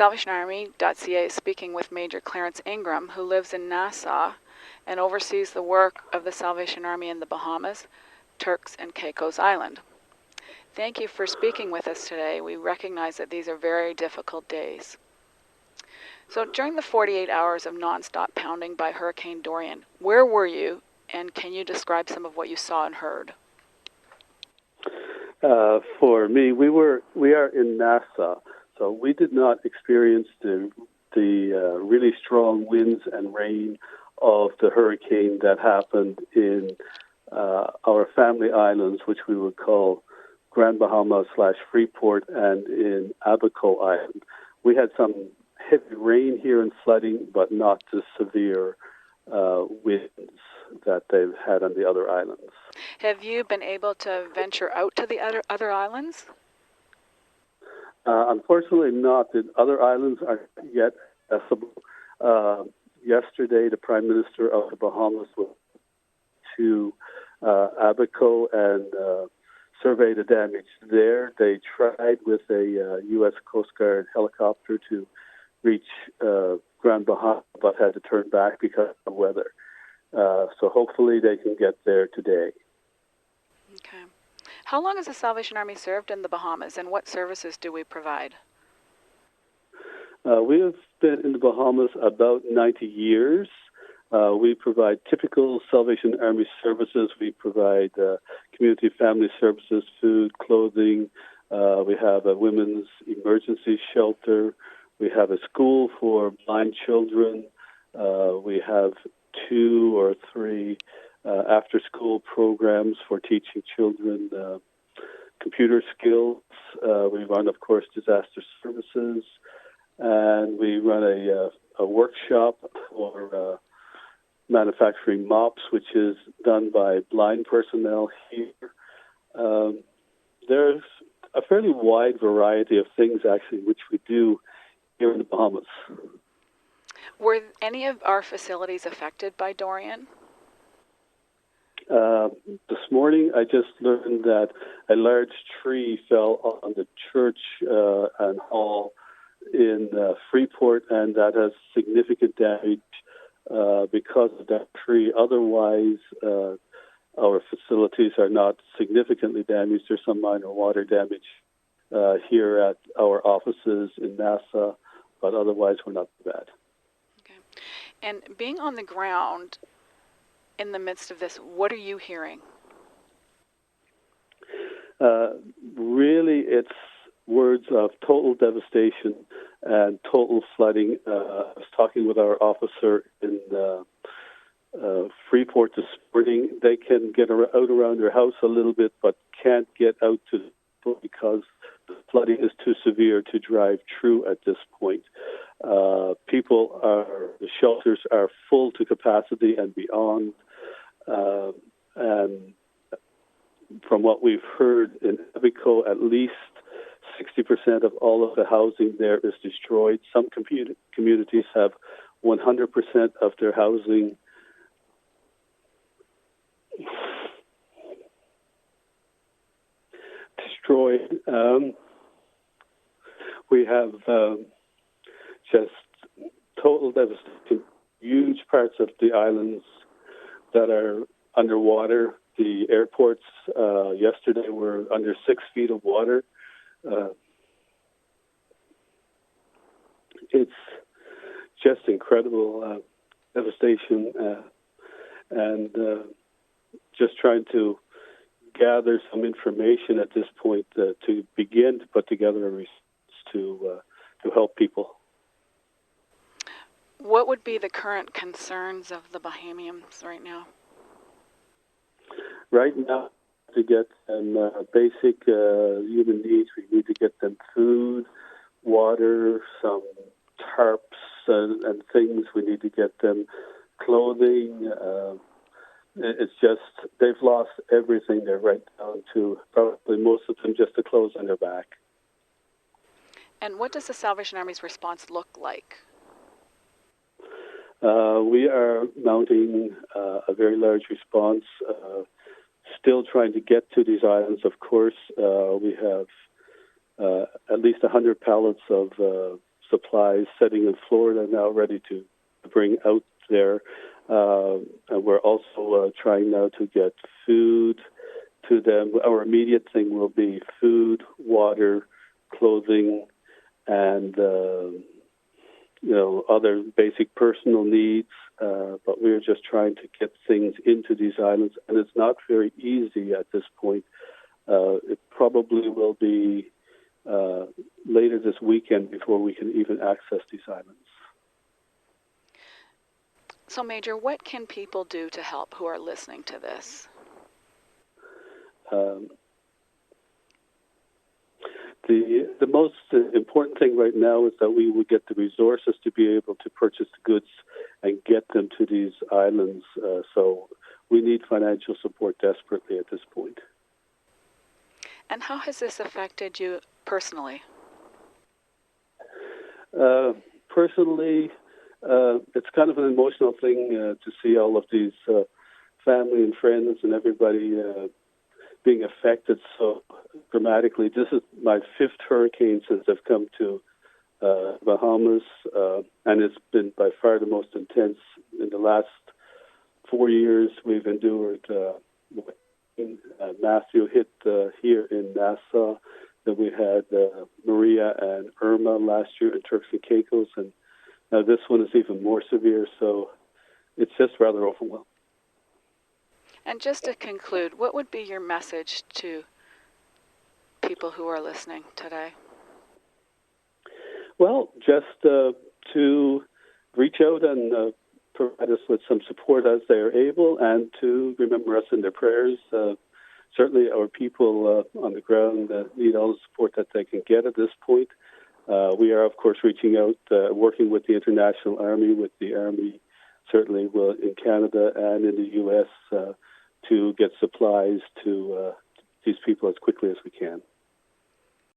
salvationarmy.ca is speaking with Major Clarence Ingram, who lives in Nassau and oversees the work of the Salvation Army in the Bahamas, Turks, and Caicos Island. Thank you for speaking with us today. We recognize that these are very difficult days. So during the 48 hours of nonstop pounding by Hurricane Dorian, where were you, and can you describe some of what you saw and heard? For me, we are in Nassau, so we did not experience the really strong winds and rain of the hurricane that happened in our family islands, which we would call Grand Bahamas / Freeport, and in Abaco Island. We had some heavy rain here and flooding, but not the severe winds that they've had on the other islands. Have you been able to venture out to the other islands? Unfortunately not. The other islands are not yet accessible. Yesterday, the Prime Minister of the Bahamas went to Abaco and survey the damage there. They tried with a U.S. Coast Guard helicopter to reach Grand Bahama, but had to turn back because of weather. So hopefully they can get there today. Okay. How long has the Salvation Army served in the Bahamas, and what services do we provide? We have been in the Bahamas about 90 years. We provide typical Salvation Army services. We provide community family services, food, clothing. We have a women's emergency shelter. We have a school for blind children. We have 2 or 3 after-school programs for teaching children computer skills. We run, of course, disaster services. And we run a workshop for manufacturing mops, which is done by blind personnel here. There's a fairly wide variety of things, actually, which we do here in the Bahamas. Were any of our facilities affected by Dorian? This morning, I just learned that a large tree fell on the church and hall in Freeport, and that has significant damage because of that tree. Otherwise, our facilities are not significantly damaged. There's some minor water damage here at our offices in Nassau, but otherwise we're not bad. Okay. And being on the ground in the midst of this, what are you hearing? Really, it's words of total devastation and total flooding. I was talking with our officer in Freeport this morning. They can get out around their house a little bit, but can't get out to the boat because the flooding is too severe to drive through at this point. The shelters are full to capacity and beyond. And from what we've heard in Abaco, at least 60% of all of the housing there is destroyed. Some communities have 100% of their housing destroyed. We have just total devastation. Huge parts of the islands that are underwater. The airports yesterday were under 6 feet of water. It's just incredible devastation, and just trying to gather some information at this point to begin to put together a response to help people. What would be the current concerns of the Bohemians right now? Right now, to get them basic human needs, we need to get them food, water, some tarps and things. We need to get them clothing. It's just, they've lost everything. They're right down to probably most of them just the clothes on their back. And what does the Salvation Army's response look like? We are mounting a very large response, still trying to get to these islands, of course. We have at least 100 pallets of supplies setting in Florida now ready to bring out there. And we're also trying now to get food to them. Our immediate thing will be food, water, clothing, and other basic personal needs. But we're just trying to get things into these islands, and it's not very easy at this point. It probably will be later this weekend before we can even access these islands. So, Major, what can people do to help who are listening to this? The most important thing right now is that we would get the resources to be able to purchase the goods and get them to these islands. So we need financial support desperately at this point. And how has this affected you personally? Personally, it's kind of an emotional thing to see all of these family and friends and everybody being affected so dramatically. This is my fifth hurricane since I've come to Bahamas, and it's been by far the most intense. In the last 4 years, we've endured Matthew hit here in Nassau. Then we had Maria and Irma last year in Turks and Caicos, and now this one is even more severe, so it's just rather overwhelming. And just to conclude, what would be your message to people who are listening today? Well, just to reach out and provide us with some support as they are able, and to remember us in their prayers. Certainly our people on the ground need all the support that they can get at this point. We are, of course, reaching out, working with the International Army, with the Army, certainly in Canada and in the U.S., to get supplies to these people as quickly as we can.